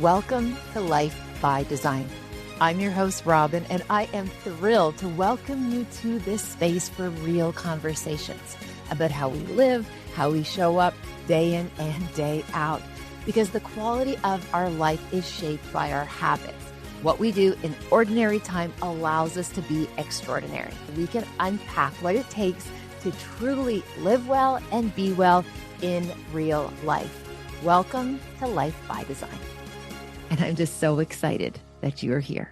Welcome to Life by Design. I'm your host, Robyne, and I am thrilled to welcome you to this space for real conversations about how we live, how we show up day in and day out, because the quality of our life is shaped by our habits. What we do in ordinary time allows us to be extraordinary. We can unpack what it takes to truly live well and be well in real life. Welcome to Life by Design. And I'm just so excited that you're here.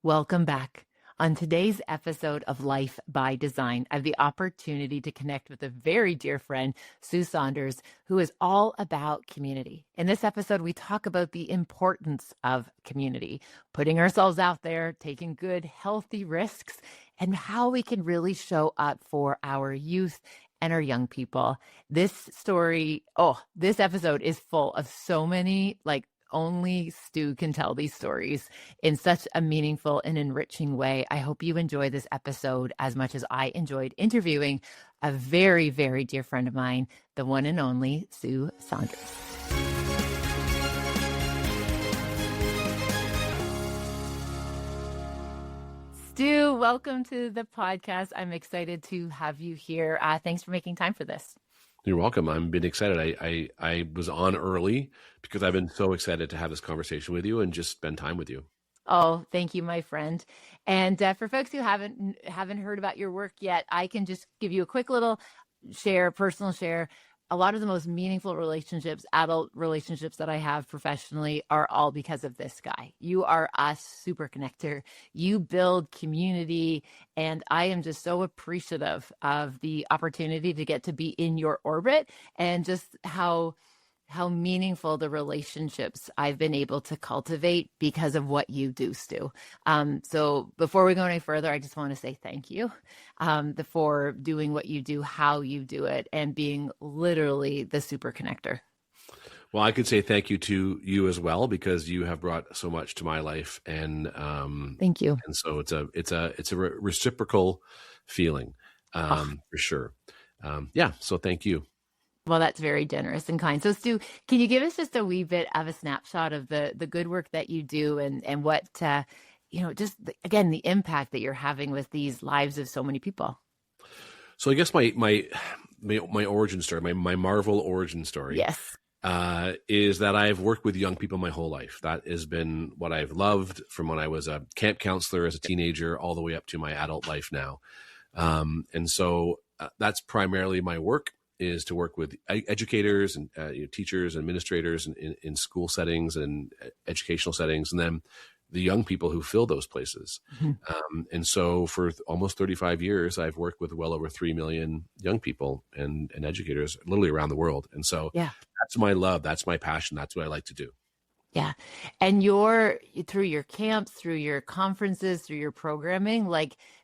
Welcome back. On today's episode of Life by Design, I have the opportunity to connect with a very dear friend, Stu Saunders, who is all about community. In this episode, we talk about the importance of community, putting ourselves out there, taking good, healthy risks, and how we can really show up for our youth and our young people. This episode is full of so many, only Stu can tell these stories in such a meaningful and enriching way. I hope you enjoy this episode as much as I enjoyed interviewing a very, very dear friend of mine, the one and only Stu Saunders. Stu, welcome to the podcast. I'm excited to have you here. Thanks for making time for this. You're welcome. I'm been excited. I was on early because I've been so excited to have this conversation with you and just spend time with you. Oh, thank you, my friend. And for folks who haven't heard about your work yet, I can just give you a quick little personal share. A lot of the most meaningful relationships, adult relationships that I have professionally are all because of this guy. You are a super connector. You build community. And I am just so appreciative of the opportunity to get to be in your orbit and just how meaningful the relationships I've been able to cultivate because of what you do, Stu. So before we go any further, I just want to say thank you for doing what you do, how you do it, and being literally the super connector. Well, I could say thank you to you as well, because you have brought so much to my life. And thank you. And so it's a reciprocal feeling for sure. So thank you. Well, that's very generous and kind. So, Stu, can you give us just a wee bit of a snapshot of the good work that you do and what, again, the impact that you're having with these lives of so many people? So I guess my origin story, my Marvel origin story, yes, is that I've worked with young people my whole life. That has been what I've loved from when I was a camp counselor as a teenager all the way up to my adult life now. And so that's primarily my work, is to work with educators and teachers and administrators in school settings and educational settings, and then the young people who fill those places. Mm-hmm. And so for almost 35 years, I've worked with well over 3 million young people and educators literally around the world. And so that's my love. That's my passion. That's what I like to do. Yeah. And through your camps, through your conferences, through your programming,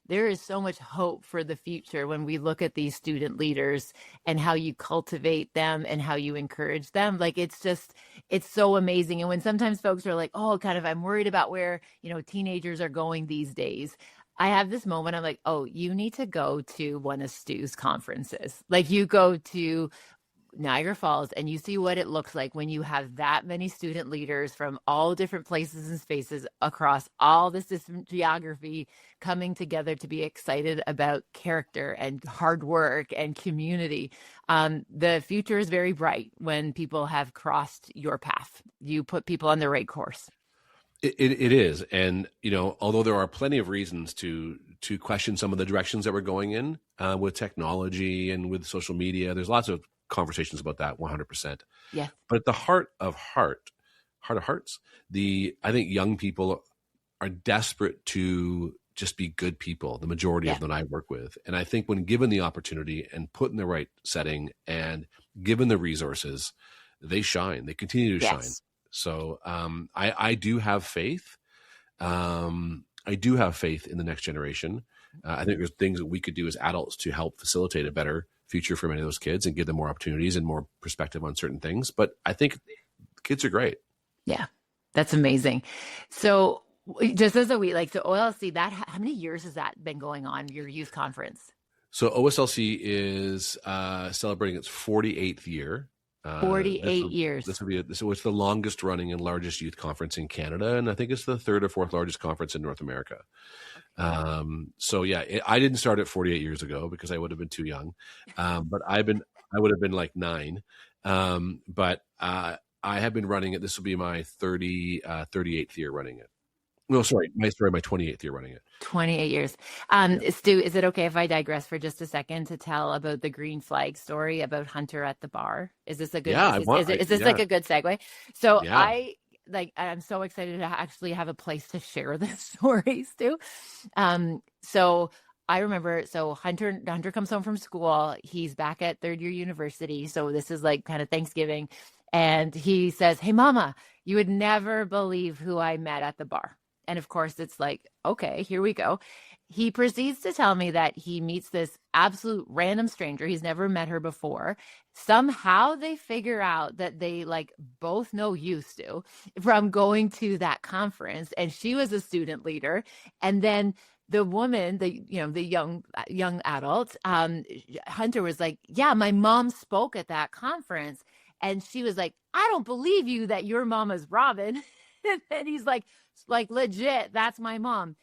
there is so much hope for the future when we look at these student leaders and how you cultivate them and how you encourage them. It's so amazing. And when sometimes folks are like, I'm worried about where, teenagers are going these days. I have this moment. I'm like, you need to go to one of Stu's conferences. You go to Niagara Falls and you see what it looks like when you have that many student leaders from all different places and spaces across all this different geography coming together to be excited about character and hard work and community. The future is very bright when people have crossed your path. You put people on the right course. It is. And, although there are plenty of reasons to question some of the directions that we're going in with technology and with social media, there's lots of conversations about that 100%. Yeah. But at the heart of hearts, I think young people are desperate to just be good people, the majority of them I work with. And I think when given the opportunity and put in the right setting and given the resources, they shine. They continue to shine. So I do have faith. I do have faith in the next generation. I think there's things that we could do as adults to help facilitate a better future for many of those kids and give them more opportunities and more perspective on certain things. But I think kids are great. Yeah, that's amazing. So just as a so OLC, how many years has that been going on, your youth conference? So OSLC is celebrating its 48th year. 48 years. This will be it's the longest running and largest youth conference in Canada, and I think it's the third or fourth largest conference in North America. So yeah, I didn't start it 48 years ago because I would have been too young, but I would have been like 9. But I have been running it. This will be my 38th year running it. No, sorry, my 28th year running it. 28 years. Stu, is it okay if I digress for just a second to tell about the green flag story about Hunter at the bar? Is this a good? Is this like a good segue? So I'm so excited to actually have a place to share this story, Stu. So I remember, Hunter comes home from school. He's back at third year university. So this is like kind of Thanksgiving. And he says, "Hey, Mama, you would never believe who I met at the bar." And of course, it's like, okay, here we go. He proceeds to tell me that he meets this absolute random stranger. He's never met her before. Somehow they figure out that they like both know you, Stu, from going to that conference. And she was a student leader. And then the woman, the young adult, Hunter was like, "Yeah, my mom spoke at that conference." And she was like, "I don't believe you that your mom is Robyne." And he's like legit, that's my mom.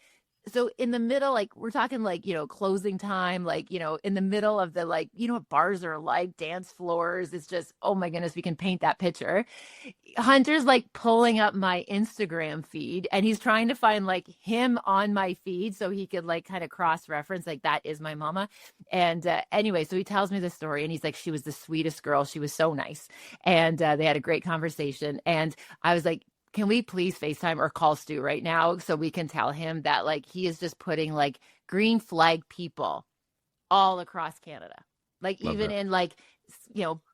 So in the middle, like we're talking like, closing time, like, in the middle of the, like, what bars are like, dance floors. It's just, oh my goodness, we can paint that picture. Hunter's like pulling up my Instagram feed and he's trying to find like him on my feed so he could like kind of cross-reference, like, that is my mama. And anyway, so he tells me the story and he's like, she was the sweetest girl. She was so nice. And they had a great conversation. And I was like, can we please FaceTime or call Stu right now so we can tell him that like he is just putting like green flag people all across Canada. Like Love even that. In like,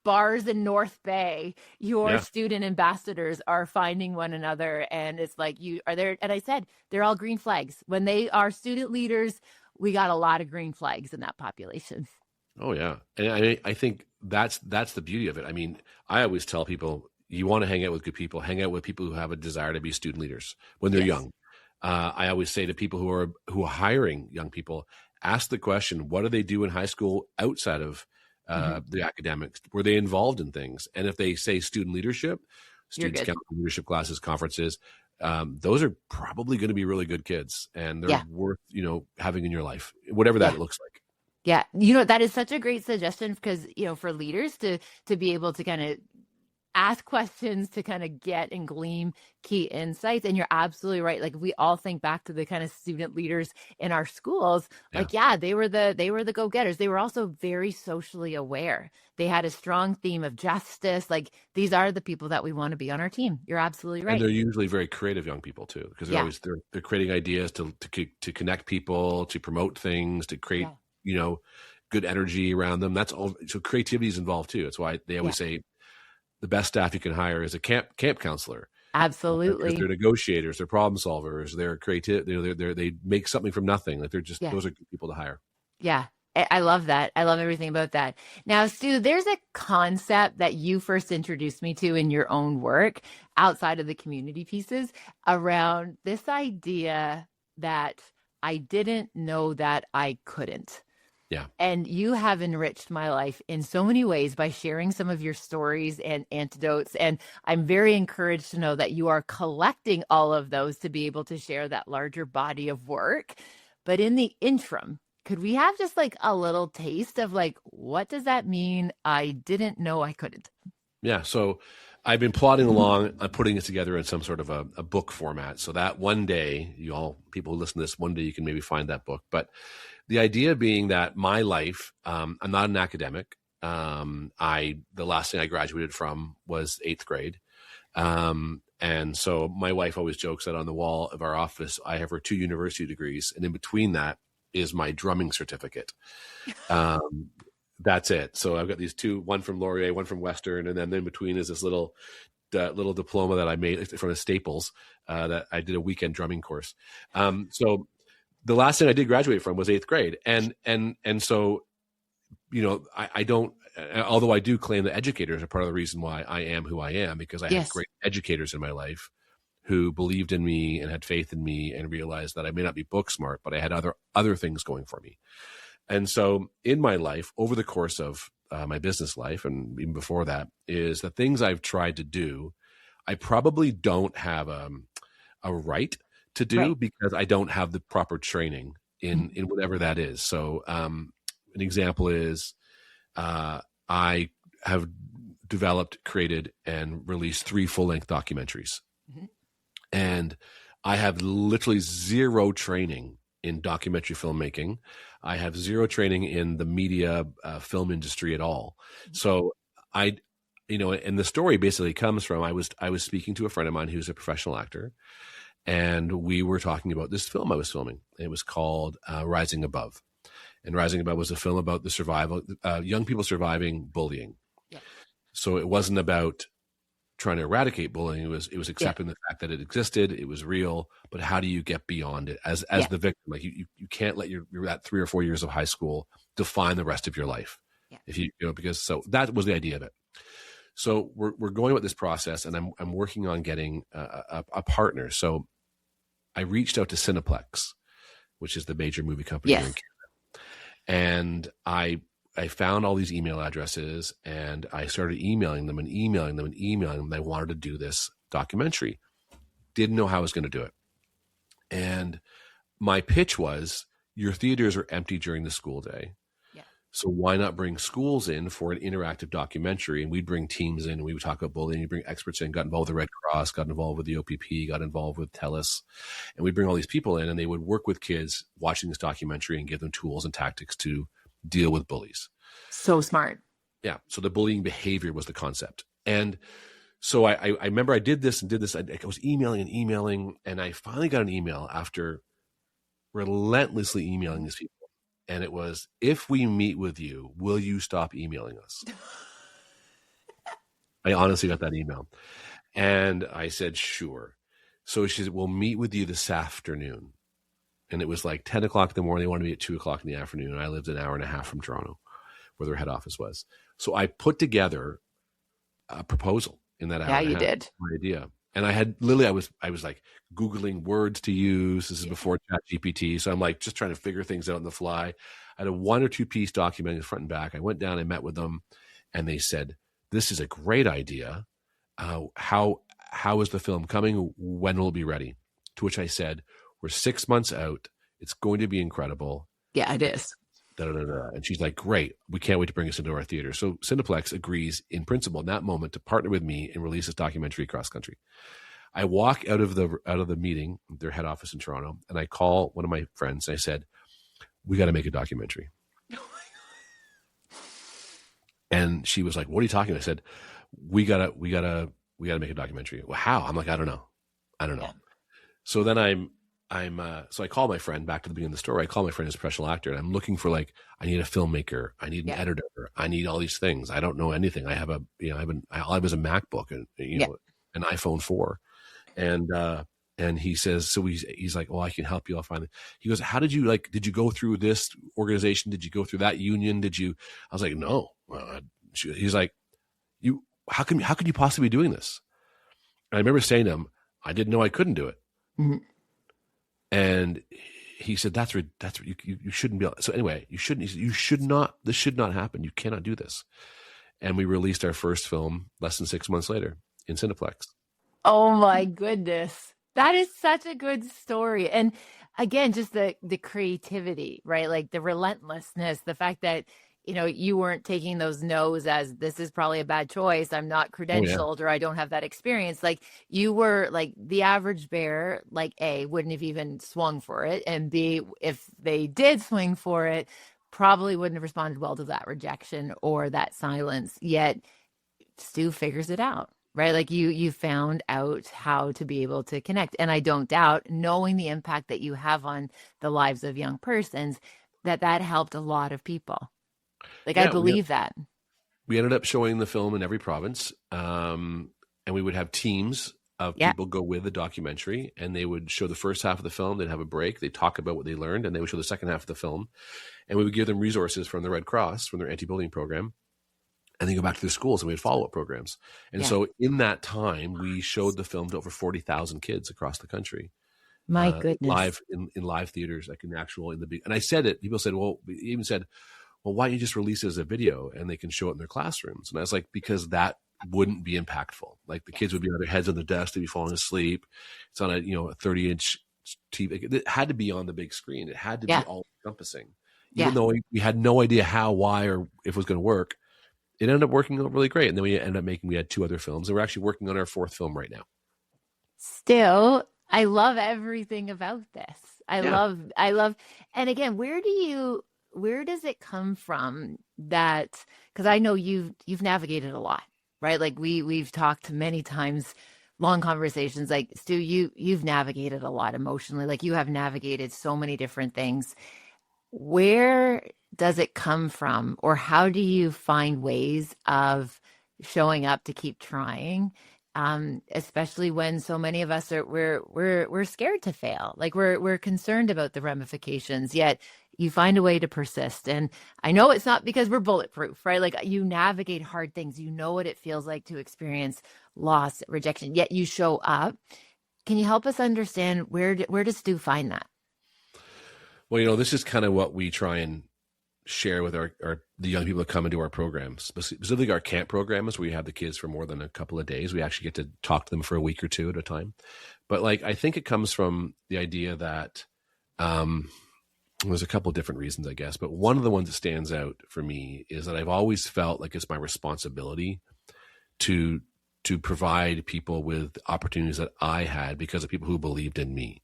bars in North Bay, your student ambassadors are finding one another. And it's like, you are there. And I said, they're all green flags. When they are student leaders, we got a lot of green flags in that population. Oh yeah. And I think that's the beauty of it. I mean, I always tell people, you want to hang out with good people, hang out with people who have a desire to be student leaders when they're young. I always say to people who are hiring young people, ask the question, what do they do in high school outside of the academics? Were they involved in things? And if they say student leadership, students council leadership classes, conferences, those are probably going to be really good kids and they're worth, having in your life, whatever that looks like. Yeah. That is such a great suggestion because, for leaders to be able to kind of ask questions to kind of get and glean key insights. And you're absolutely right. Like we all think back to the kind of student leaders in our schools. Like, they were the go-getters. They were also very socially aware. They had a strong theme of justice. Like these are the people that we want to be on our team. You're absolutely right. And they're usually very creative young people too, because they're creating ideas to connect people, to promote things, to create, good energy around them. That's all. So creativity is involved too. That's why they always say, the best staff you can hire is a camp counselor. Absolutely. They're negotiators, they're problem solvers, they're creative, they make something from nothing. Like they're just, those are good people to hire. Yeah. I love that. I love everything about that. Now, Stu, there's a concept that you first introduced me to in your own work outside of the community pieces around this idea that I didn't know that I couldn't. Yeah. And you have enriched my life in so many ways by sharing some of your stories and anecdotes. And I'm very encouraged to know that you are collecting all of those to be able to share that larger body of work. But in the interim, could we have just like a little taste of like, what does that mean? I didn't know I couldn't. Yeah. So I've been plodding along. I'm putting it together in some sort of a book format. So that one day, people who listen to this, one day you can maybe find that book. But the idea being that my life, I'm not an academic. The last thing I graduated from was 8th grade. And so my wife always jokes that on the wall of our office, I have her 2 university degrees. And in between that is my drumming certificate. That's it. So I've got these 2, one from Laurier, one from Western. And then in between is this little diploma that I made from the Staples, that I did a weekend drumming course. So the last thing I did graduate from was 8th grade. And so, I don't, although I do claim that educators are part of the reason why I am who I am, because I had great educators in my life who believed in me and had faith in me and realized that I may not be book smart, but I had other things going for me. And so in my life, over the course of my business life, and even before that, is the things I've tried to do, I probably don't have a right to do Right. because I don't have the proper training in whatever that is. So an example is I have developed, created, and released 3 full-length documentaries. Mm-hmm. And I have literally zero training in documentary filmmaking. I have zero training in the media film industry at all. Mm-hmm. So and the story basically comes from, I was speaking to a friend of mine who's a professional actor, and we were talking about this film I was filming. It was called Rising Above. And Rising Above was a film about the survival, young people surviving bullying. Yeah. So it wasn't about trying to eradicate bullying. It was accepting the fact that it existed, it was real, but how do you get beyond it as the victim? Like you can't let your that 3 or 4 years of high school define the rest of your life. Yeah. If because so that was the idea of it. So we're going with this process, and I'm working on getting a partner. So I reached out to Cineplex, which is the major movie company here in Canada. And I found all these email addresses, and I started emailing them. They wanted to do this documentary. Didn't know how I was going to do it. And my pitch was, your theaters are empty during the school day. Yeah. So why not bring schools in for an interactive documentary? And we'd bring teams in, and we would talk about bullying. You'd bring experts in, got involved with the Red Cross, got involved with the OPP, got involved with TELUS. And we'd bring all these people in, and they would work with kids watching this documentary and give them tools and tactics to deal with bullies. So smart. Yeah. So the bullying behavior was the concept. And so I remember I did this. I was emailing, and I finally got an email after relentlessly emailing these people. And it was, if we meet with you, will you stop emailing us? I honestly got that email. And I said, sure. So she said, we'll meet with you this afternoon. And it was like 10 o'clock in the morning. They wanted me at 2 o'clock in the afternoon. And I lived an hour and a half from Toronto, where their head office was. So I put together a proposal in that hour. Yeah, and a you half, did. my idea. And I had literally, I was like Googling words to use. This is before ChatGPT. So I'm like just trying to figure things out on the fly. I had a 1 or 2 piece document front and back. I went down and met with them, and they said, this is a great idea. How is the film coming? When will it be ready? To which I said, we're 6 months out. It's going to be incredible. Yeah, it is. And she's like, great. We can't wait to bring this into our theater. So Cineplex agrees in principle in that moment to partner with me and release this documentary across country. I walk out of the meeting, their head office in Toronto, and I call one of my friends, and I said, we got to make a documentary. Oh my God. And she was like, what are you talking about? I said, we gotta make a documentary. Well, how? I'm like, I don't know. Yeah. So then so I call my friend back to the beginning of the story. I call my friend as a professional actor, and I'm looking for, like, I need a filmmaker. I need an editor. I need all these things. I don't know anything. I have all I have is a MacBook and, an iPhone 4. And he says, so he's like, well, I can help you. I'll find it. He goes, how did you go through this organization? Did you go through that union? I was like, no. He's like, how could you possibly be doing this? And I remember saying to him, I didn't know I couldn't do it. Mm-hmm. And he said, that's you shouldn't be able. So anyway, you should not, this should not happen. You cannot do this. And we released our first film less than 6 months later in Cineplex. Oh my goodness. That is such a good story. And again, just the creativity, right? Like the relentlessness, the fact that, you weren't taking those no's as this is probably a bad choice. I'm not credentialed or I don't have that experience. Like you were like the average bear, like A, wouldn't have even swung for it. And B, if they did swing for it, probably wouldn't have responded well to that rejection or that silence. Yet Stu figures it out, right? Like you found out how to be able to connect. And I don't doubt, knowing the impact that you have on the lives of young persons, that helped a lot of people. Like, I believe that. We ended up showing the film in every province. And we would have teams of people go with the documentary, and they would show the first half of the film. They'd have a break. They'd talk about what they learned, and they would show the second half of the film. And we would give them resources from the Red Cross, from their anti-bullying program. And then go back to their schools, and we had follow-up programs. And so in that time, we showed the film to over 40,000 kids across the country. My goodness. Live in live theaters, like in the big. And I said it, people said, well, we even said, well, why don't you just release it as a video and they can show it in their classrooms? And I was like, because that wouldn't be impactful. Like the kids would be on their heads on the desk, they'd be falling asleep. It's on a 30-inch TV. It had to be on the big screen. It had to be all encompassing. Even though we had no idea how, why, or if it was going to work, it ended up working out really great. And then we had 2 other films, and we're actually working on our 4th film right now. Still, I love everything about this. I love, and again, where does it come from that, because I know you've navigated a lot, right? Like we've talked many times, long conversations, like Stu, you've navigated a lot emotionally, like you have navigated so many different things. Where does it come from, or how do you find ways of showing up to keep trying? Especially when so many of us we're scared to fail. Like we're concerned about the ramifications, yet you find a way to persist. And I know it's not because we're bulletproof, right? Like you navigate hard things, you know what it feels like to experience loss, rejection, yet you show up. Can you help us understand where does Stu find that? Well, this is kind of what we try and share with the young people that come into our programs, specifically our camp programs, where we have the kids for more than a couple of days. We actually get to talk to them for a week or 2 at a time. But I think it comes from the idea that there's a couple of different reasons, I guess. But one of the ones that stands out for me is that I've always felt like it's my responsibility to provide people with opportunities that I had because of people who believed in me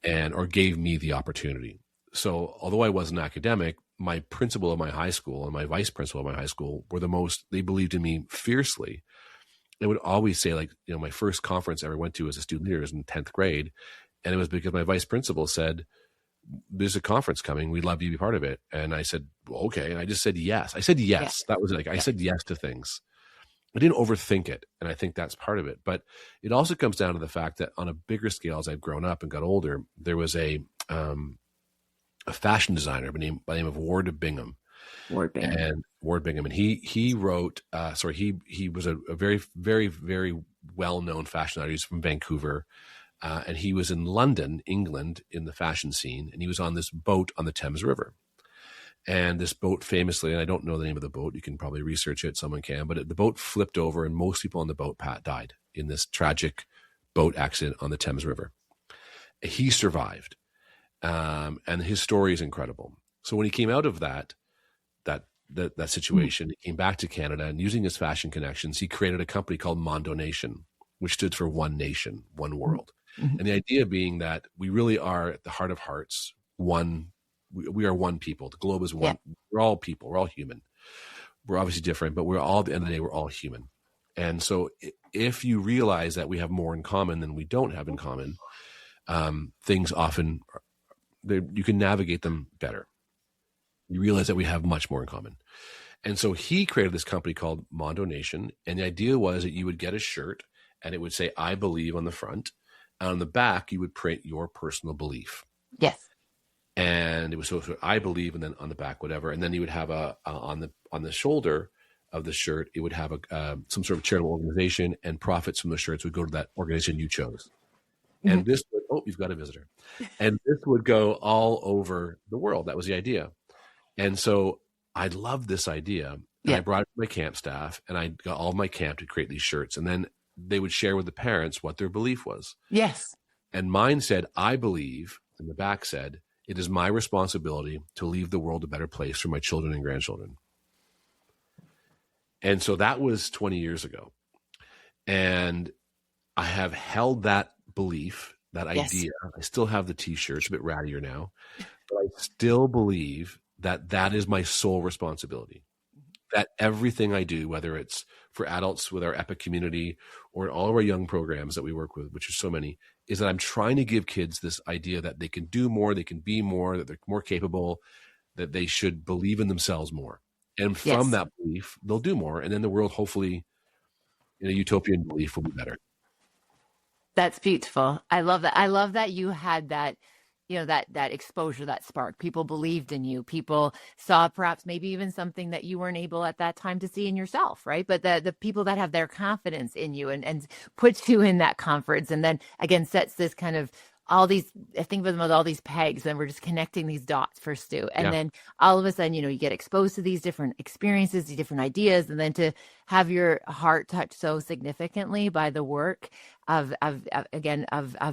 or gave me the opportunity. So although I was an academic, my principal of my high school and my vice principal of my high school they believed in me fiercely. They would always say, my first conference I ever went to as a student leader was in 10th grade. And it was because my vice principal said, there's a conference coming. We'd love you to be part of it. And I said, well, okay. And I just said, yes. I said, yes. That was it. I said yes to things. I didn't overthink it. And I think that's part of it. But it also comes down to the fact that on a bigger scale, as I've grown up and got older, there was a fashion designer by the name of Ward Bingham. And he wrote, he was a very, very, very well-known fashion designer. He's from Vancouver. And he was in London, England, in the fashion scene. And he was on this boat on the Thames River. And this boat famously, and I don't know the name of the boat, you can probably research it, someone can, but the boat flipped over and most people on the boat died in this tragic boat accident on the Thames River. He survived. And his story is incredible. So when he came out of that situation, he came back to Canada, and using his fashion connections, he created a company called Mondo Nation, which stood for One Nation, One World. Mm-hmm. And the idea being that we really are at the heart of hearts, one. We are one people. The globe is one. Yeah. We're all people. We're all human. We're obviously different, but we're all, at the end of the day, we're all human. And so if you realize that we have more in common than we don't have in common, things often, you can navigate them better. You realize that we have much more in common. And so he created this company called Mondo Nation. And the idea was that you would get a shirt and it would say, I believe on the front. And on the back, you would print your personal belief. Yes. And it was so I believe, and then on the back, whatever. And then you would have on the shoulder of the shirt, it would have some sort of charitable organization, and profits from the shirts would go to that organization you chose. Mm-hmm. And this would, you've got a visitor. And this would go all over the world. That was the idea. And so I loved this idea. And I brought it to my camp staff, and I got all of my camp to create these shirts. And then they would share with the parents what their belief was. Yes. And mine said, I believe, and the back said, it is my responsibility to leave the world a better place for my children and grandchildren. And so that was 20 years ago. And I have held that belief, that idea. I still have the t-shirts, a bit rattier now, but I still believe that is my sole responsibility. That everything I do, whether it's for adults with our EPIC community or all of our young programs that we work with, which are so many, is that I'm trying to give kids this idea that they can do more, they can be more, that they're more capable, that they should believe in themselves more. And from that belief, they'll do more. And then the world, hopefully, in a utopian belief, will be better. That's beautiful. I love that. I love that you had that, that exposure, that spark. People believed in you. People saw perhaps maybe even something that you weren't able at that time to see in yourself, right? But the people that have their confidence in you and puts you in that conference, and then again sets this kind of I think of them as all these pegs, and we're just connecting these dots for Stu. And Yeah. then all of a sudden, you get exposed to these different experiences, these different ideas, and then to have your heart touched so significantly by the work of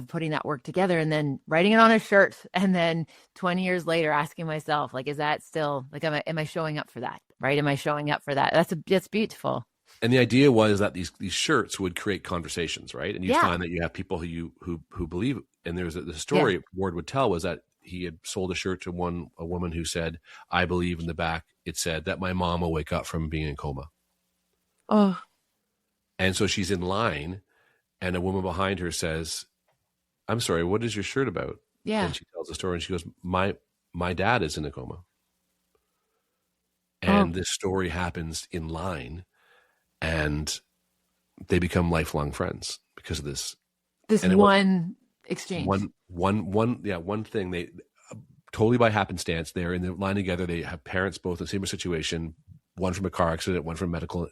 putting that work together and then writing it on a shirt. And then 20 years later, asking myself, like, is that still like, am I showing up for that? Right. Am I showing up for that? That's beautiful. And the idea was that these shirts would create conversations, right? And you find that you have people who believe. And there's the story Ward would tell was that he had sold a shirt to a woman who said, "I believe," in the back it said that my mom will wake up from being in coma. Oh. And so she's in line, and a woman behind her says, "I'm sorry, what is your shirt about?" Yeah. And she tells the story, and she goes, "My dad is in a coma." And this story happens in line. And they become lifelong friends because of this. One exchange. One thing. They totally by happenstance, they're in the line together. They have parents both in the same situation, one from a car accident, one from medical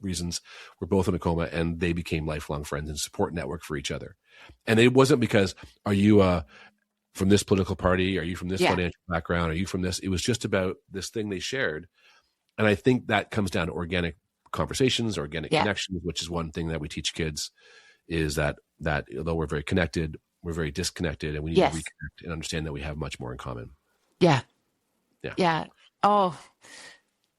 reasons. We're both in a coma, and they became lifelong friends and support network for each other. And it wasn't because, are you from this political party? Are you from this financial background? Are you from this? It was just about this thing they shared. And I think that comes down to organic conversations, organic connections, which is one thing that we teach kids, is that although we're very connected, we're very disconnected, and we need to reconnect and understand that we have much more in common. Yeah. Oh,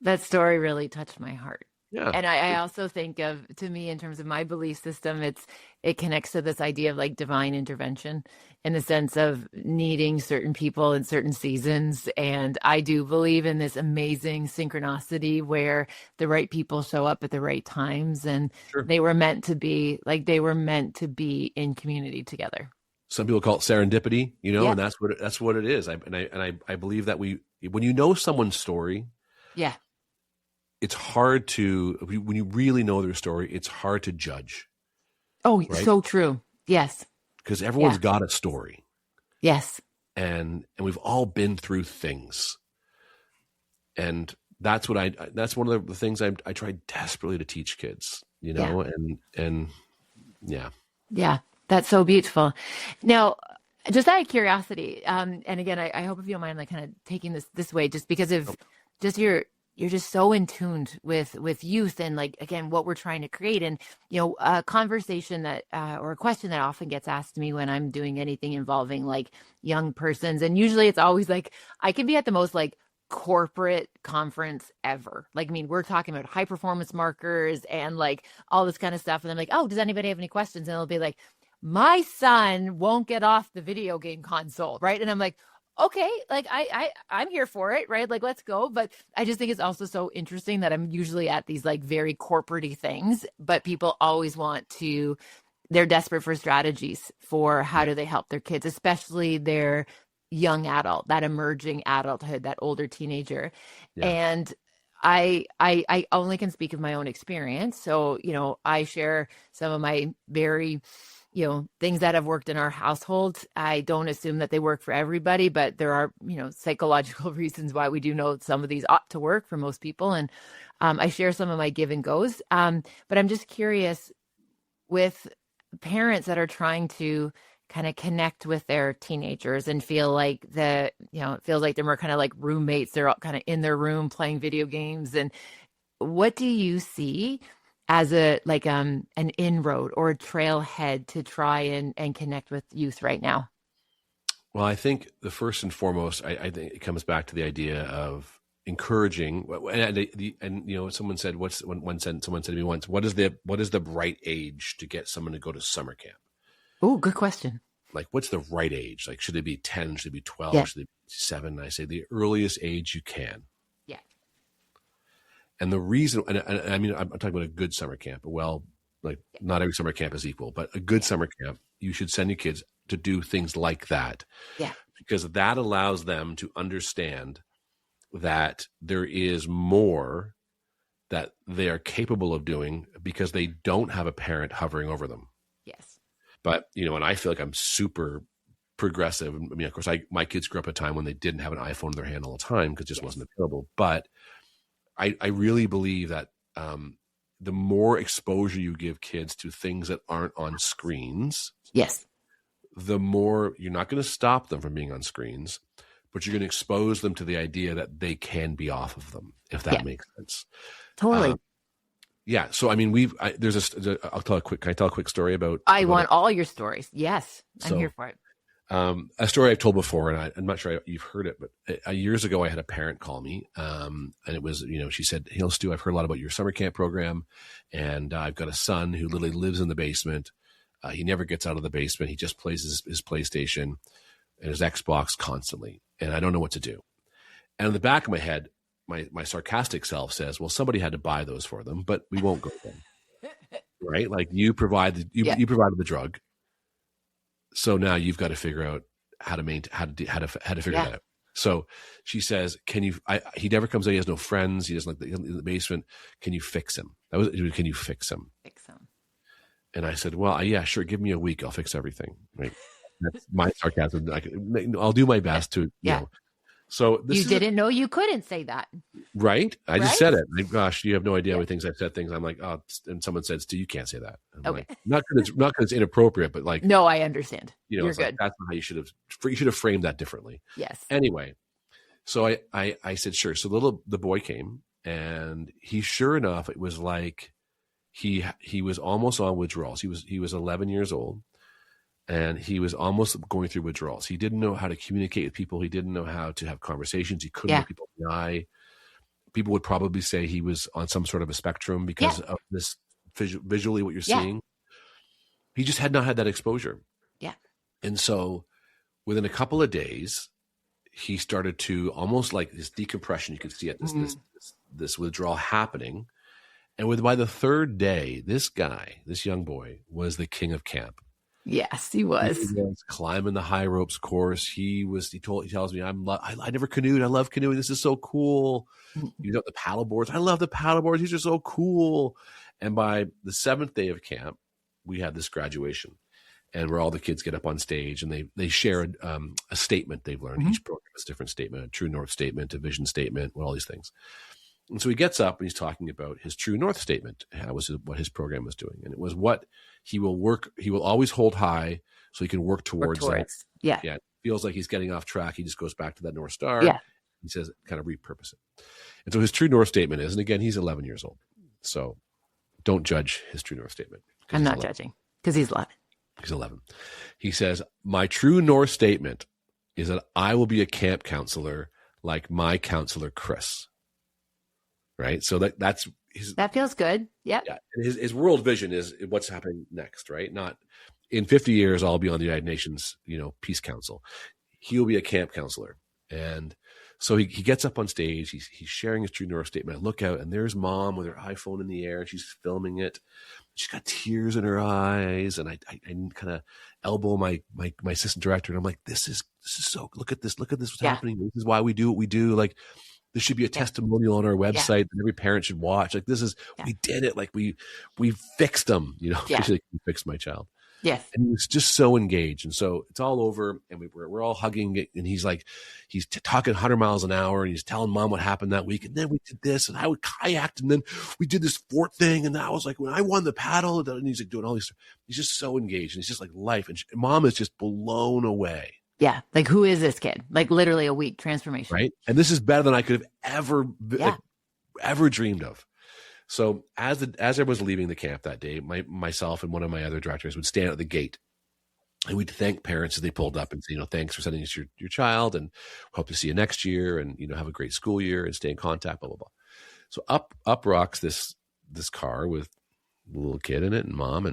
that story really touched my heart. Yeah. And I also think of, to me, in terms of my belief system, it connects to this idea of like divine intervention in the sense of needing certain people in certain seasons. And I do believe in this amazing synchronicity where the right people show up at the right times, and they were meant to be in community together. Some people call it serendipity, and that's what it is. I believe that when you know someone's story, it's hard to, when you really know their story, it's hard to judge. Oh, right? So true. Yes. Because everyone's got a story. Yes. And we've all been through things. And that's one of the things I try desperately to teach kids, and yeah. Yeah. That's so beautiful. Now, just out of curiosity, and again, I hope if you don't mind, like kind of taking this way, just because of just you're just so in tune with youth and like, again, what we're trying to create. And, a conversation that, or a question that often gets asked to me when I'm doing anything involving like young persons. And usually it's always like, I can be at the most like corporate conference ever. Like, I mean, we're talking about high performance markers and like all this kind of stuff. And I'm like, oh, does anybody have any questions? And it'll be like, my son won't get off the video game console. Right. And I'm like, okay, like I'm here for it, right? Like, let's go. But I just think it's also so interesting that I'm usually at these like very corporate-y things, but people always they're desperate for strategies for how do they help their kids, especially their young adult, that emerging adulthood, that older teenager. Yeah. And I only can speak of my own experience. So, I share some of my very things that have worked in our household. I don't assume that they work for everybody, but there are, psychological reasons why we do know some of these ought to work for most people. And I share some of my give and goes. But I'm just curious with parents that are trying to kind of connect with their teenagers and feel like it feels like they're more kind of like roommates. They're all kind of in their room playing video games. And what do you see as an inroad or a trailhead to try and connect with youth right now? Well, I think the first and foremost, I think it comes back to the idea of encouraging. And someone said, someone said to me once, what is the right age to get someone to go to summer camp? Oh, good question. Like, what's the right age? Like, should it be 10? Should it be 12? Yeah. Should it be 7? And I say the earliest age you can. Yeah. And the reason, and I mean, I'm talking about a good summer camp. Well, like not every summer camp is equal, but a good summer camp, you should send your kids to do things like that. Yeah. Because that allows them to understand that there is more that they are capable of doing because they don't have a parent hovering over them. Yes. But, and I feel like I'm super progressive. I mean, of course, my kids grew up at a time when they didn't have an iPhone in their hand all the time because it just wasn't available. But I really believe that the more exposure you give kids to things that aren't on screens, yes, the more you're not going to stop them from being on screens, but you're going to expose them to the idea that they can be off of them, if that makes sense. Totally. Yeah. So, I mean, can I tell a quick story about? I want all your stories. Yes. I'm here for it. A story I've told before, and I'm not sure you've heard it, but years ago I had a parent call me, and it was, she said, "Hey, Stu, I've heard a lot about your summer camp program, and I've got a son who literally lives in the basement. He never gets out of the basement. He just plays his PlayStation and his Xbox constantly, and I don't know what to do." And in the back of my head, my sarcastic self says, "Well, somebody had to buy those for them, but we won't go there." Right? Like you provided the drug. So now you've got to figure out how to figure that out. So she says, he never comes out. He has no friends. He doesn't in the basement. Can you fix him? Can you fix him? Fix him. And I said, well, yeah, sure. Give me a week. I'll fix everything. Right. That's my sarcasm. I'll do my best to, you know. So you didn't know you couldn't say that. Right? I just said it. Gosh, you have no idea what things I've said things. I'm like, oh, and someone said, "Stu, you can't say that." I'm like, not because it's inappropriate, but like, no, I understand. You're good. Like, that's how you should have framed that differently. Yes. Anyway, so I said, sure. So the boy came, and he, sure enough, it was like he was almost on withdrawals. He was 11 years old. And he was almost going through withdrawals. He didn't know how to communicate with people. He didn't know how to have conversations. He couldn't look people in the eye. People would probably say he was on some sort of a spectrum because of this visually what you're seeing. He just had not had that exposure. Yeah. And so within a couple of days, he started to almost like this decompression. You could see it, this withdrawal happening. And by the third day, this young boy was the king of camp. Yes, he was. He was climbing the high ropes course. He tells me, I never canoed. I love canoeing. This is so cool. You know, the paddle boards. I love the paddle boards. These are so cool. And by the 7th day of camp, we had this graduation, and where all the kids get up on stage and they share a statement they've learned. Each program has a different statement, a true north statement, a vision statement, all these things. And so he gets up and he's talking about his true north statement, what his program was doing. And it was what he will always hold high so he can work towards that. Yeah. It feels like he's getting off track. He just goes back to that North Star. Yeah. He says, kind of repurpose it. And so his true north statement is, and again, he's 11 years old. So don't judge his true north statement. I'm not judging because he's 11. He's 11. He says, my true north statement is that I will be a camp counselor like my counselor, Chris. Right. So that feels good. Yep. Yeah. And his world vision is what's happening next, right? Not in 50 years, I'll be on the United Nations, Peace Council. He'll be a camp counselor. And so he gets up on stage. He's sharing his true north statement. I look out and there's mom with her iPhone in the air. And she's filming it. She's got tears in her eyes. And I kind of elbow my assistant director. And I'm like, this is so, look at this. Look at this. What's happening. This is why we do what we do. Like, this should be a testimonial on our website that every parent should watch. Like, this is, we did it. Like we fixed them, we fixed my child. Yes. And he was just so engaged. And so it's all over and we're all hugging it. And he's like, he's talking 100 miles an hour and he's telling mom what happened that week. And then we did this and I would kayak and then we did this fort thing. And I was like, when I won the paddle, and he's like doing all these, he's just so engaged. And it's just like life. And mom is just blown away. Yeah. Like, who is this kid? Like, literally a week transformation. Right. And this is better than I could have ever dreamed of. So as I was leaving the camp that day, myself and one of my other directors would stand at the gate and we'd thank parents as they pulled up and say, thanks for sending us your child and hope to see you next year and, have a great school year and stay in contact, blah, blah, blah. So up rocks this car with a little kid in it and mom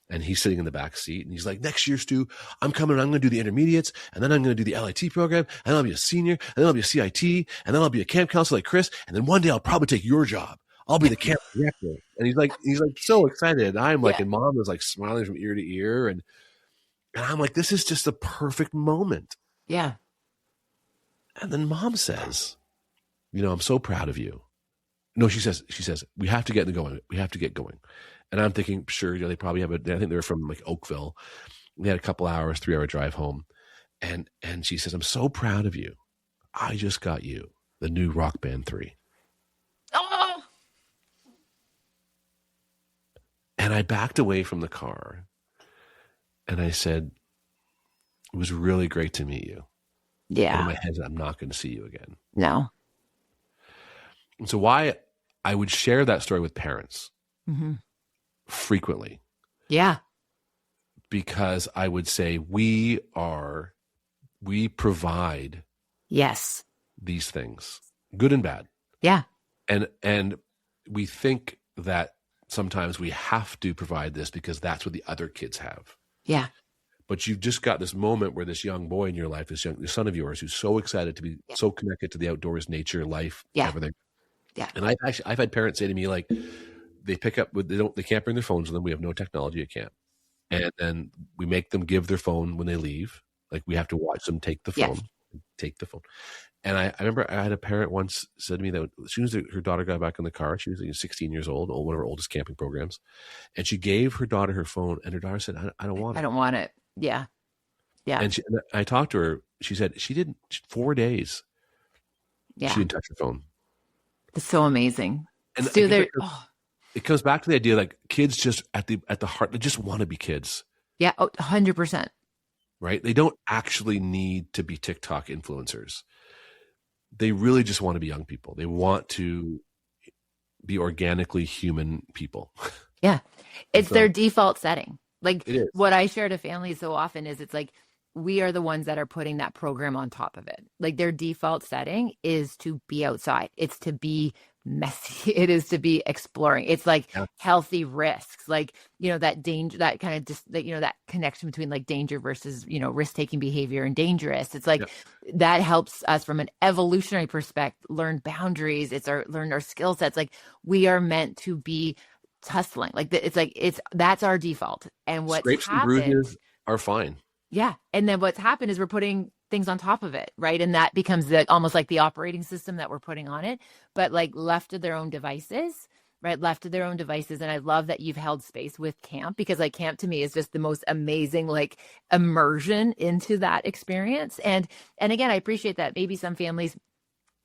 and he's sitting in the back seat and he's like, next year, Stu, I'm coming. I'm going to do the intermediates and then I'm going to do the LIT program and then I'll be a senior and then I'll be a CIT and then I'll be a camp counselor like Chris. And then one day I'll probably take your job. I'll be the camp director. And he's like so excited. And I'm like, and mom is like smiling from ear to ear. And I'm like, this is just the perfect moment. Yeah. And then mom says, I'm so proud of you. No, she says, we have to get going. We have to get going. And I'm thinking, sure, they probably have I think they're from like Oakville. We had a couple hours, 3-hour drive home. And she says, I'm so proud of you. I just got you the new Rock Band 3. Oh. And I backed away from the car and I said, It was really great to meet you. Yeah. And in my head, I'm not going to see you again. No. And so why I would share that story with parents frequently. Yeah. Because I would say we provide yes, these things, good and bad. Yeah. And we think that sometimes we have to provide this because that's what the other kids have. Yeah. But you've just got this moment where this young boy in your life, this son of yours, who's so excited to be so connected to the outdoors, nature, life, everything. Yeah. And I've had parents say to me, like, they pick up, they can't bring their phones with them. We have no technology at camp. And then we make them give their phone when they leave. Like, we have to watch them take the phone, And I remember I had a parent once said to me that as soon as her daughter got back in the car, she was 16 years old, one of her oldest camping programs. And she gave her daughter her phone, and her daughter said, I don't want it. I don't want it. Yeah. Yeah. And I talked to her. She said she didn't, 4 days. Yeah. She didn't touch her phone. It's so amazing. And Stu, it comes back to the idea, like, kids just at the heart, they just want to be kids. Yeah. 100%. Right? They don't actually need to be TikTok influencers. They really just want to be young people. They want to be organically human people. Yeah. It's their default setting. Like, what I share to families so often is it's like, we are the ones that are putting that program on top of it. Like, their default setting is to be outside. It's to be messy. It is to be exploring. It's like healthy risks, like, that danger, that kind of just, that connection between like danger versus, risk-taking behavior and dangerous. It's like that helps us from an evolutionary perspective, learn boundaries. Learn our skill sets. Like, we are meant to be tussling. Like, that's our default. And what's scrapes happened, and bruises are fine. Yeah. And then what's happened is we're putting things on top of it, right? And that becomes almost like the operating system that we're putting on it, but like left to their own devices, right? Left to their own devices. And I love that you've held space with camp, because like camp to me is just the most amazing, like, immersion into that experience. And again, I appreciate that maybe some families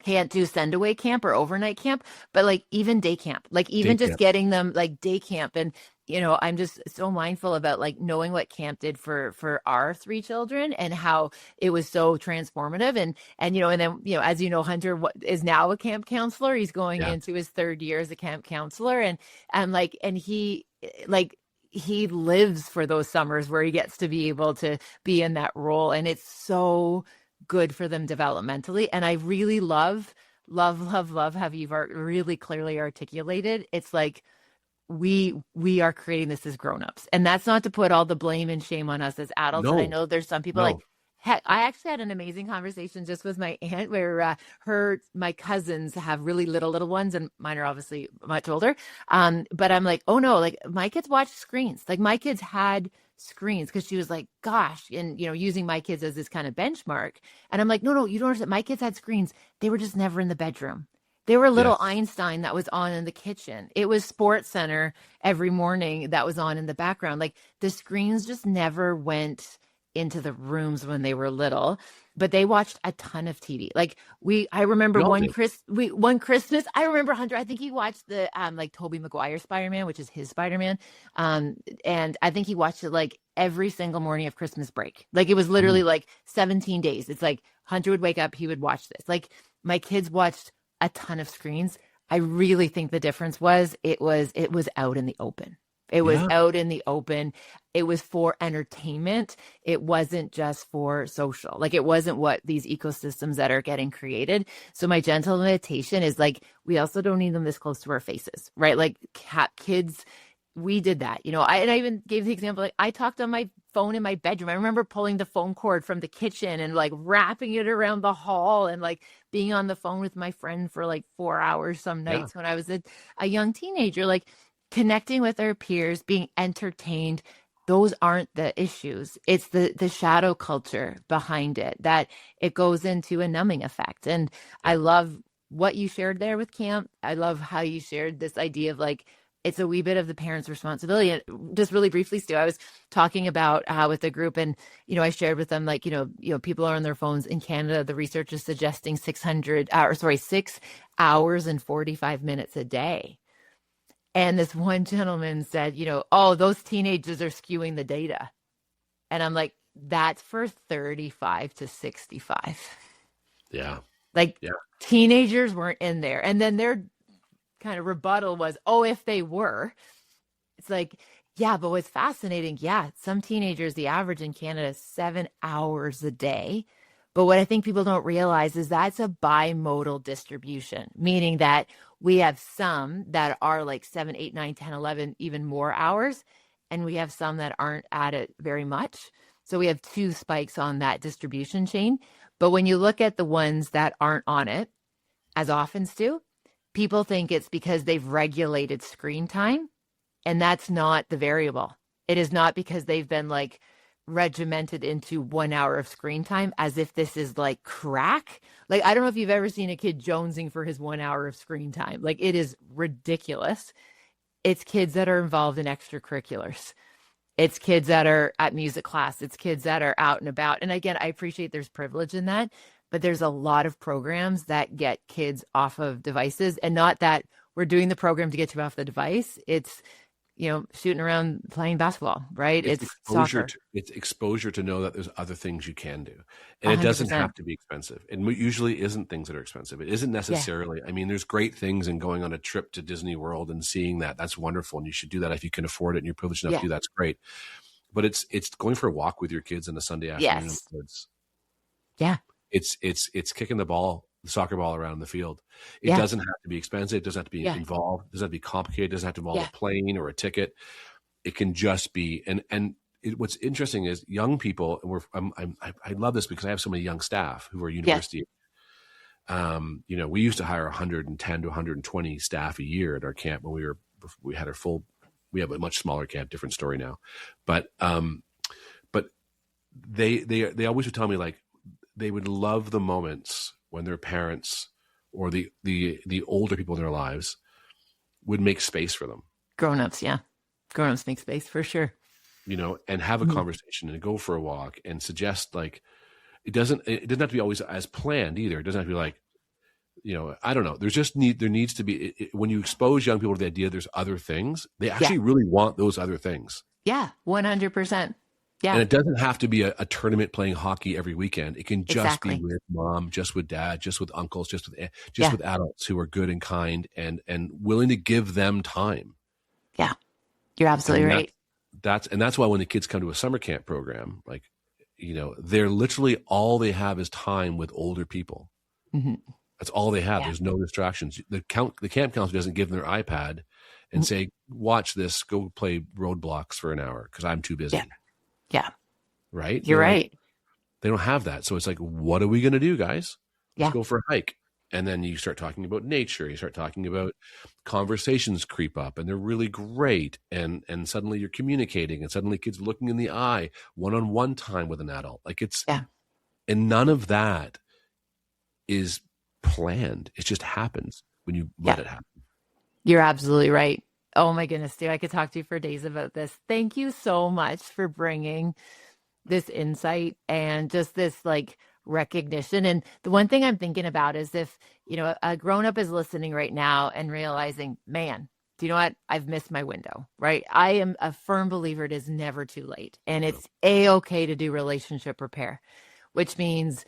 can't do send away camp or overnight camp, but like even day camp, like even just getting them like day camp. And, I'm just so mindful about like knowing what camp did for our 3 children and how it was so transformative. And then, as Hunter is now a camp counselor. He's going into his 3rd year as a camp counselor. And he lives for those summers where he gets to be able to be in that role. And it's so good for them developmentally. And I really love how you've really clearly articulated. It's like, we are creating this as grownups, and that's not to put all the blame and shame on us as adults. No. And I know there's some people like, heck, I actually had an amazing conversation just with my aunt where my cousins have really little ones, and mine are obviously much older. But I'm like, oh no, like my kids watch screens. Like my kids had screens, because she was like, gosh, and using my kids as this kind of benchmark. And I'm like, no, you don't understand. My kids had screens. They were just never in the bedroom. They were little Einstein that was on in the kitchen. It was Sports Center every morning that was on in the background. Like the screens just never went into the rooms when they were little, but they watched a ton of TV. Like I remember one Christmas, I remember Hunter, I think he watched the like Tobey Maguire Spider-Man, which is his Spider-Man. And I think he watched it like every single morning of Christmas break. Like it was literally like 17 days. It's like Hunter would wake up, he would watch this. Like my kids watched a ton of screens. I really think the difference was it was out in the open. It was out in the open. It was for entertainment. It wasn't just for social. Like it wasn't what these ecosystems that are getting created. So my gentle invitation is like, we also don't need them this close to our faces, right? Like kids, we did that, I even gave the example, like I talked on my phone in my bedroom. I remember pulling the phone cord from the kitchen and like wrapping it around the hall and like being on the phone with my friend for like 4 hours some nights when I was a young teenager, like connecting with our peers, being entertained. Those aren't the issues. It's the shadow culture behind it, that it goes into a numbing effect. And I love what you shared there with camp. I love how you shared this idea of like, it's a wee bit of the parents' responsibility. And just really briefly, Stu, I was talking about with a group, and I shared with them like people are on their phones in Canada. The research is suggesting 6 hours and 45 minutes a day. And this one gentleman said, oh, those teenagers are skewing the data. And I'm like, that's for 35 to 65. Yeah. Like Yeah. teenagers weren't in there. And then their kind of rebuttal was, oh, if they were. It's like, yeah, but what's fascinating, yeah, some teenagers, the average in Canada is 7 hours a day. But what I think people don't realize is that's a bimodal distribution, meaning that we have some that are like 7, 8, 9, 10, 11, even more hours. And we have some that aren't at it very much. So we have two spikes on that distribution chain. But when you look at the ones that aren't on it as often, Stu, people think it's because they've regulated screen time. And that's not the variable. It is not because they've been like regimented into 1 hour of screen time as if this is like crack. Like, I don't know if you've ever seen a kid jonesing for his 1 hour of screen time. Like, it is ridiculous. It's kids that are involved in extracurriculars. It's kids that are at music class. It's kids that are out and about. And again, I appreciate there's privilege in that, but there's a lot of programs that get kids off of devices, and not that we're doing the program to get you off the device. It's, you know, shooting around playing basketball, right? It's exposure soccer. it's exposure to know that there's other things you can do. And 100%. it doesn't have to be expensive. It usually isn't things that are expensive. It isn't necessarily, I mean, there's great things in going on a trip to Disney World and seeing that. That's wonderful. And you should do that if you can afford it and you're privileged enough to do that's great. But it's going for a walk with your kids on a Sunday afternoon. Yes. It's kicking the soccer ball around the field. It doesn't have to be expensive. It doesn't have to be involved. It doesn't have to be complicated. It doesn't have to involve a plane or a ticket. It can just be, what's interesting is young people, and I love this because I have so many young staff who are university. You know, we used to hire 110 to 120 staff a year at our camp when we had we have a much smaller camp, different story now. But they always would tell me, like, they would love the moments when their parents or the older people in their lives would make space for them. Grown-ups, grown-ups make space for sure. You know, and have a conversation and go for a walk and suggest, like, it doesn't have to be always as planned either. It doesn't have to be like, you know, I don't know. There needs to be, when you expose young people to the idea there's other things, they actually really want those other things. Yeah, 100%. Yeah. And it doesn't have to be a tournament playing hockey every weekend. It can just be with mom, just with dad, just with uncles, just with adults who are good and kind and willing to give them time. Yeah, you're absolutely right. That's why when the kids come to a summer camp program, like, you know, they're literally, all they have is time with older people. Mm-hmm. That's all they have. There's no distractions. The camp counselor doesn't give them their iPad and say, watch this, go play roadblocks for an hour because I'm too busy. Yeah. Right? You're right. Like, they don't have that. So it's like, what are we going to do, guys? Let's go for a hike. And then you start talking about nature. You start talking about conversations creep up and they're really great. And suddenly you're communicating and suddenly kids are looking in the eye, one-on-one time with an adult. Like and none of that is planned. It just happens when you let it happen. You're absolutely right. Oh my goodness, Stu, I could talk to you for days about this. Thank you so much for bringing this insight and just this like recognition. And the one thing I'm thinking about is if, you know, a grown-up is listening right now and realizing, man, do you know what? I've missed my window, right? I am a firm believer it is never too late. And it's A-okay to do relationship repair, which means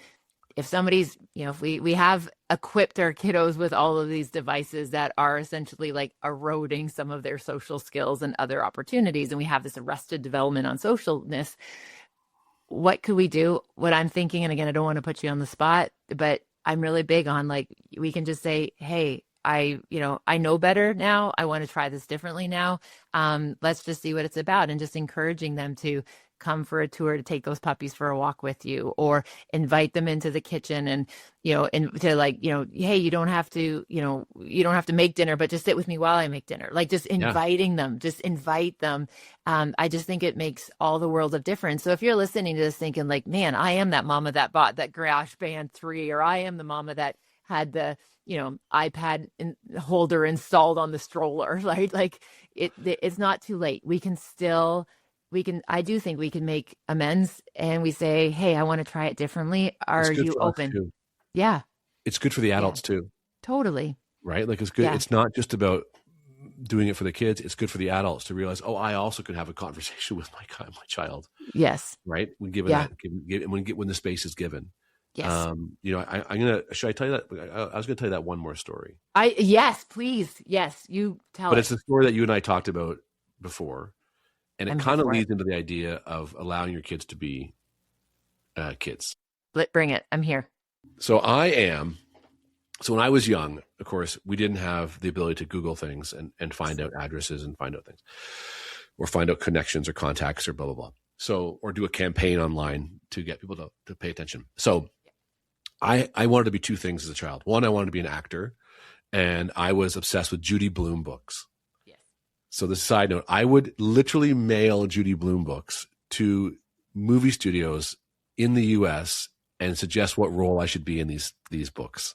if somebody's, you know, if we have equipped our kiddos with all of these devices that are essentially like eroding some of their social skills and other opportunities, and we have this arrested development on socialness, what could we do? What I'm thinking, and again, I don't want to put you on the spot, but I'm really big on, like, we can just say, hey, I know better now. I want to try this differently now. Let's just see what it's about, and just encouraging them to come for a tour, to take those puppies for a walk with you, or invite them into the kitchen and, you know, and to, like, you know, hey, you don't have to make dinner, but just sit with me while I make dinner. Like, just inviting them, just invite them. I just think it makes all the world of difference. So if you're listening to this thinking like, man, I am that mama that bought that Garage Band 3, or I am the mama that had the, you know, iPad holder installed on the stroller, right? Like, it's not too late. I do think we can make amends, and we say, hey, I want to try it differently. Are you open? Yeah. It's good for the adults too. Totally. Right? Like, it's good. Yeah. It's not just about doing it for the kids, it's good for the adults to realize, oh, I also could have a conversation with my child. Yes. Right. When given Yeah. when the space is given. Yes. Should I tell you that? I was going to tell you that one more story. Yes, please. Yes. You tell But it. it's the story that you and I talked about before. And it kind of leads into the idea of allowing your kids to be kids. Bring it. I'm here. So when I was young, of course, we didn't have the ability to Google things and find out addresses and find out things, or find out connections or contacts or blah, blah, blah. So, or do a campaign online to get people to pay attention. So I wanted to be two things as a child. One, I wanted to be an actor, and I was obsessed with Judy Blume books. Yes. So the side note, I would literally mail Judy Blume books to movie studios in the US and suggest what role I should be in these books.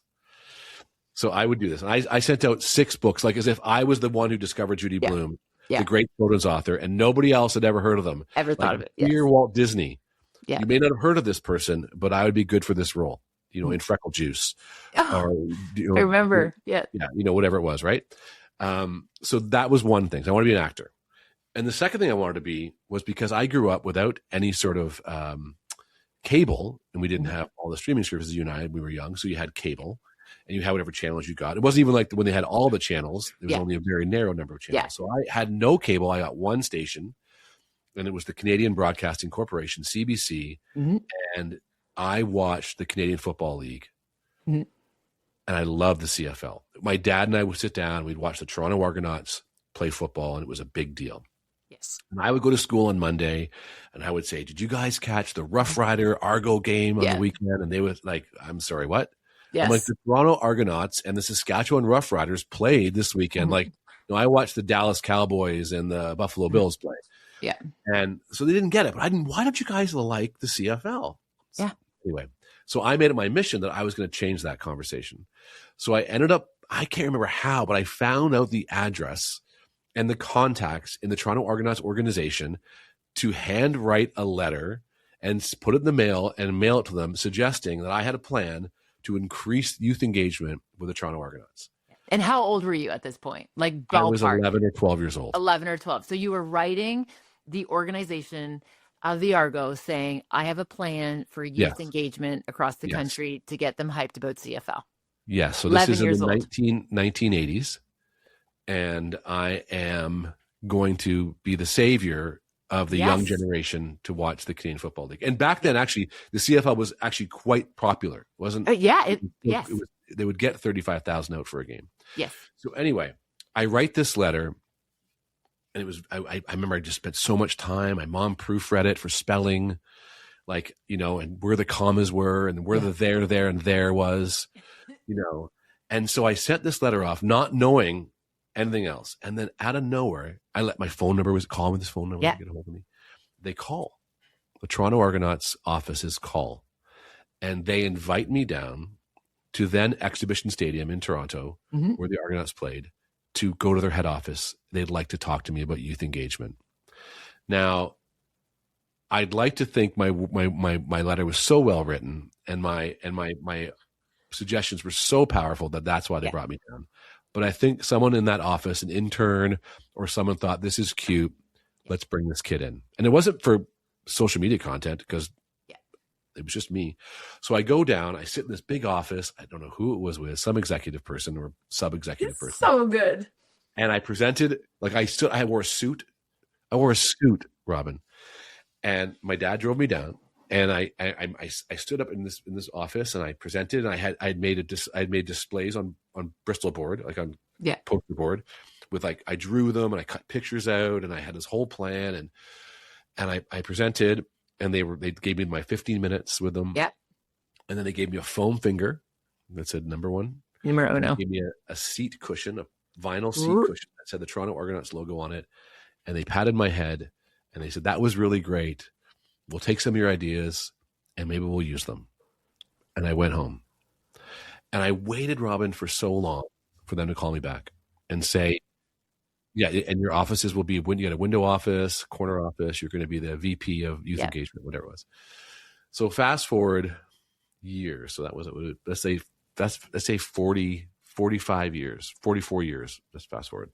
So I would do this. And I sent out 6 books, like as if I was the one who discovered Judy Blume, the great children's author, and nobody else had ever heard of them. Thought of it. Dear Walt Disney. Yeah. You may not have heard of this person, but I would be good for this role, in Freckle Juice. Or, I remember. Yeah. Yeah. Whatever it was. Right. So that was one thing. So I want to be an actor. And the second thing I wanted to be was because I grew up without any sort of cable, and we didn't have all the streaming services you and I, we were young. So you had cable. And you had whatever channels you got. It wasn't even like when they had all the channels. There was only a very narrow number of channels. Yeah. So I had no cable. I got one station, and it was the Canadian Broadcasting Corporation, CBC. Mm-hmm. And I watched the Canadian Football League. Mm-hmm. And I loved the CFL. My dad and I would sit down. We'd watch the Toronto Argonauts play football, and it was a big deal. Yes. And I would go to school on Monday, and I would say, did you guys catch the Rough Rider Argo game on the weekend? And they would like, I'm sorry, what? Yes. I'm like, the Toronto Argonauts and the Saskatchewan Roughriders played this weekend. Mm-hmm. Like, I watched the Dallas Cowboys and the Buffalo Bills play. Yeah. And so they didn't get it. But why don't you guys like the CFL? Yeah. Anyway, so I made it my mission that I was going to change that conversation. So I ended up, I can't remember how, but I found out the address and the contacts in the Toronto Argonauts organization to handwrite a letter and put it in the mail and mail it to them, suggesting that I had a plan to increase youth engagement with the Toronto Argonauts. And how old were you at this point? Like ballpark? I was 11 or 12 years old. 11 or 12. So you were writing the organization of the Argo saying, I have a plan for youth engagement across the country to get them hyped about CFL. Yes. So this is in the 1980s. And I am going to be the savior of the young generation to watch the Canadian Football League. And back then, actually, the CFL was actually quite popular. Wasn't they would get 35,000 out for a game. Yes. So anyway, I write this letter, and it was, I remember I just spent so much time. My mom proofread it for spelling, like, and where the commas were and where the there, and there was, And so I sent this letter off, not knowing anything else. And then out of nowhere, I let my phone number call me this phone number to get a hold of me. They call. The Toronto Argonauts offices call. And they invite me down to then Exhibition Stadium in Toronto, where the Argonauts played, to go to their head office. They'd like to talk to me about youth engagement. Now, I'd like to think my letter was so well written, and my suggestions were so powerful that that's why they brought me down. But I think someone in that office, an intern or someone, thought, this is cute. Let's bring this kid in. And it wasn't for social media content, because it was just me. So I go down, I sit in this big office. I don't know who it was with, some executive person or sub-executive person. So good. And I presented, like I wore a suit. Robyne. And my dad drove me down. And I stood up in this office, and I presented, and I'd made displays on Bristol board, like on poster board, with I drew them and I cut pictures out, and I had this whole plan, and I presented, and they gave me my 15 minutes with them. Yeah. And then they gave me a foam finger that said number 1. Numero uno. They gave me a seat cushion, a vinyl seat cushion that said the Toronto Argonauts logo on it, and they patted my head, and they said, that was really great. We'll take some of your ideas and maybe we'll use them. And I went home, and I waited, Robyne, for so long for them to call me back and say, and your offices will be, you got a window office, corner office. You're going to be the VP of youth engagement, whatever it was. So fast forward years. So that was, let's say 40, 45 years, 44 years. Let's fast forward.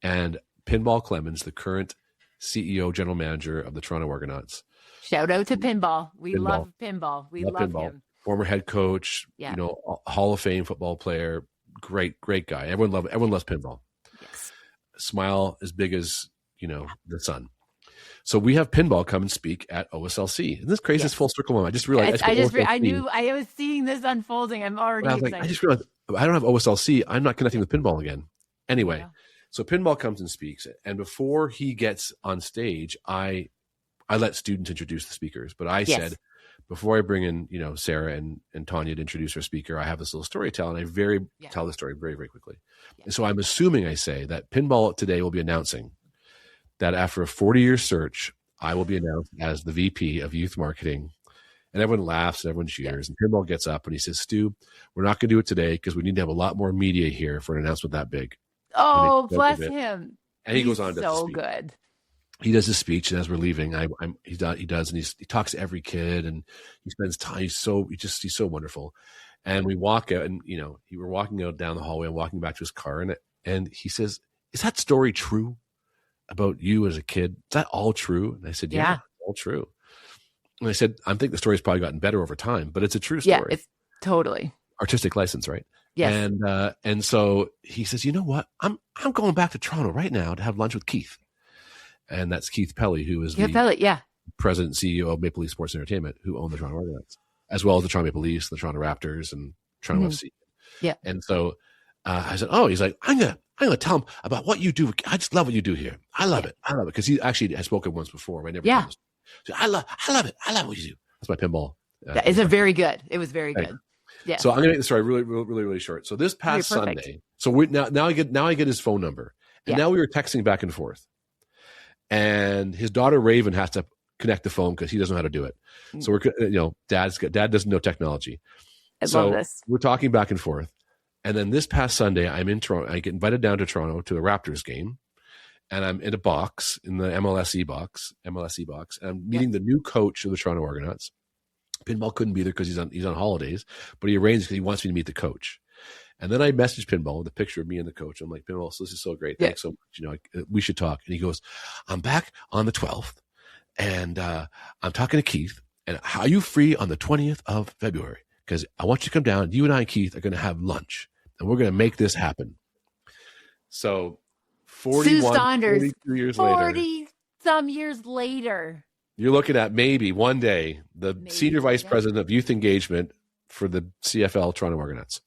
And Pinball Clemens, the current CEO, general manager of the Toronto Argonauts. Shout out to Pinball. We love Pinball. We love him. Former head coach, Hall of Fame football player, great guy. Everyone loves Pinball. Yes. Smile as big as, the sun. So we have Pinball come and speak at OSLC. Isn't this crazy? This full circle moment. I just realized. I knew I was seeing this unfolding. I'm already excited. I just realized I don't have OSLC. I'm not connecting with Pinball again. Anyway, so Pinball comes and speaks, and before he gets on stage, I let students introduce the speakers. But I said, before I bring in, Sarah and Tanya to introduce our speaker, I have this little story to tell, and I tell the story very, very quickly. Yeah. And so I'm assuming I say that Pinball today will be announcing that after a 40-year search, I will be announced as the VP of Youth Marketing. And everyone laughs and everyone cheers. And Pinball gets up and he says, Stu, we're not going to do it today because we need to have a lot more media here for an announcement that big. Oh, bless him. And he goes on to so good. He does his speech, and as we're leaving, he does, and he talks to every kid, and he spends time. He's so wonderful. And we walk out, and we're walking out down the hallway and walking back to his car, and he says, "Is that story true about you as a kid? Is that all true?" And I said, "Yeah, all true." And I said, "I think the story's probably gotten better over time, but it's a true story. Yeah, it's totally artistic license, right?" Yes. And so he says, "You know what? I'm going back to Toronto right now to have lunch with Keith." And that's Keith Pelly, who is the president and CEO of Maple Leaf Sports Entertainment, who own the Toronto Argonauts, as well as the Toronto Maple Leafs, the Toronto Raptors, and Toronto FC. Yeah. And so I said, "Oh," he's like, I'm gonna tell him about what you do. I just love what you do here. I love it. Because he actually has spoken once before. I never. Yeah. So I love it. I love what you do. That's my Pinball. It's a very good. It was very good. Yeah. So I'm gonna make the story really, really, really, really short. So this past Sunday, so we now I get his phone number, and now we were texting back and forth. And his daughter Raven has to connect the phone because he doesn't know how to do it. So we're, dad doesn't know technology. I love this. We're talking back and forth. And then this past Sunday, I'm in Toronto. I get invited down to Toronto to the Raptors game, and I'm in a box in the MLSE box. And I'm meeting the new coach of the Toronto Argonauts. Pinball couldn't be there because he's on holidays, but he arranged because he wants me to meet the coach. And then I messaged Pinball with a picture of me and the coach. I'm like, "Pinball, so this is so great. Thanks so much. We should talk." And he goes, "I'm back on the 12th, and I'm talking to Keith. And are you free on the 20th of February? Because I want you to come down. You and I, Keith, are going to have lunch, and we're going to make this happen." So 41, 42 years later. 40-some years later. You're looking at maybe one day the senior vice president of youth engagement for the CFL Toronto Argonauts.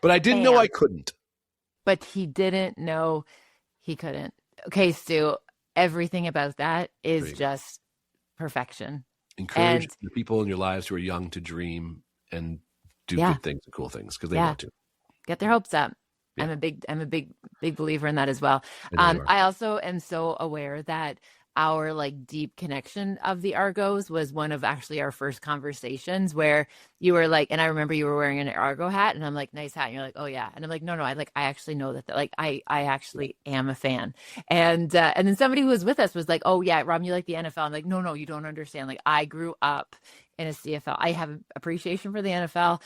But I didn't know I couldn't. But he didn't know he couldn't. Okay, Stu, everything about that is just perfection. Encourage the people in your lives who are young to dream and do good things and cool things because they want to. Get their hopes up. Yeah. I'm a big believer in that as well. I also am so aware that our deep connection of the Argos was one of actually our first conversations where you were like, and I remember you were wearing an Argo hat, and I'm like, "Nice hat." And you're like, "Oh yeah." And I'm like, "No, I actually know that. I actually am a fan." And then somebody who was with us was like, "Oh yeah, Rob, you like the NFL?" I'm like, "No, you don't understand. I grew up in a CFL. I have appreciation for the NFL,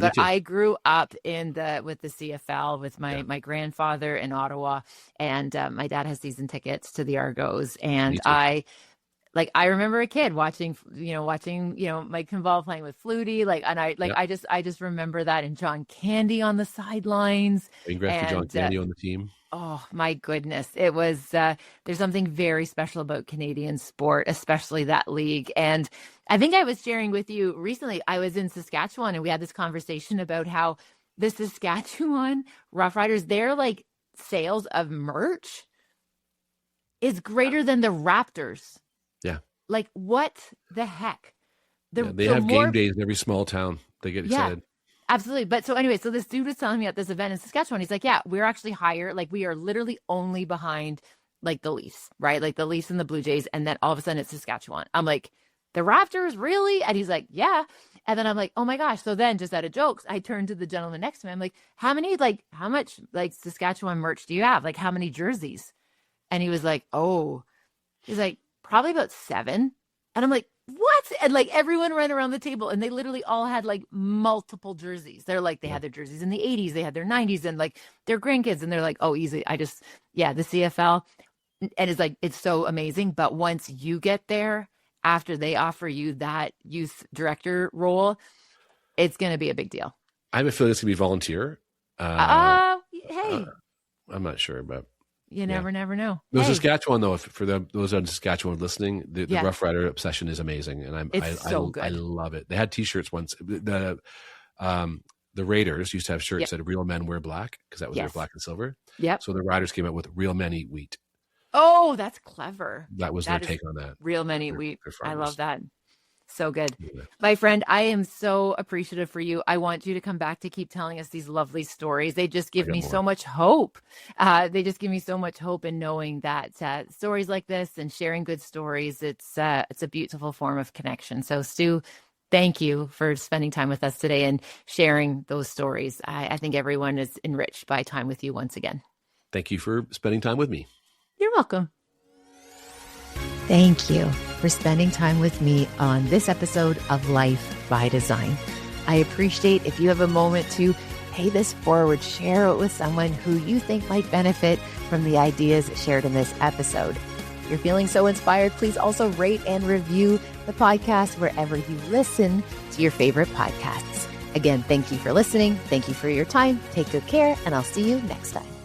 but I grew up with the CFL with my grandfather in Ottawa, and my dad has season tickets to the Argos, and I remember a kid watching Mike Pinball playing with Flutie, I just remember that, and John Candy on the sidelines. Congrats to John Candy on the team. Oh my goodness. It was, there's something very special about Canadian sport, especially that league. And I think I was sharing with you recently, I was in Saskatchewan and we had this conversation about how the Saskatchewan Rough Riders, their sales of merch is greater than the Raptors. Yeah. What the heck? They have game days in every small town. They get excited. Absolutely. But so anyway, so this dude was telling me at this event in Saskatchewan, he's like, "Yeah, we're actually higher. We are literally only behind the Leafs, right? The Leafs and the Blue Jays. And then all of a sudden it's Saskatchewan." I'm like, "The Raptors, really?" And he's like, "Yeah." And then I'm like, "Oh my gosh." So then just out of jokes, I turned to the gentleman next to me. I'm like, how much Saskatchewan merch do you have? How many jerseys? And he was like, "Oh," he's like, "Probably about 7." And I'm like, what? And like everyone ran around the table and they literally all had like multiple jerseys. They're like, they had their jerseys in the 80s, they had their 90s and like their grandkids. And they're like, oh, easy. The CFL. And it's like, it's so amazing. But once you get there, after they offer you that youth director role, it's going to be a big deal. I have a feeling it's going to be volunteer. Hey, I'm not sure, but you never know. No, Saskatchewan, though, for those on Saskatchewan listening, the Rough Rider obsession is amazing, and I love it. They had T-shirts once. The Raiders used to have shirts that real men wear black because that was their black and silver. Yep. So the Riders came out with real men eat wheat. Oh, that's clever. That was their take on that. Real men eat wheat. I love that. So good. Yeah. My friend, I am so appreciative for you. I want you to come back to keep telling us these lovely stories. They just give me so much hope. They just give me so much hope in knowing that stories like this and sharing good stories, it's a beautiful form of connection. So Stu, thank you for spending time with us today and sharing those stories. I think everyone is enriched by time with you once again. Thank you for spending time with me. You're welcome. Thank you for spending time with me on this episode of Life by Design. I appreciate if you have a moment to pay this forward, share it with someone who you think might benefit from the ideas shared in this episode. If you're feeling so inspired, please also rate and review the podcast wherever you listen to your favorite podcasts. Again, thank you for listening. Thank you for your time. Take good care, and I'll see you next time.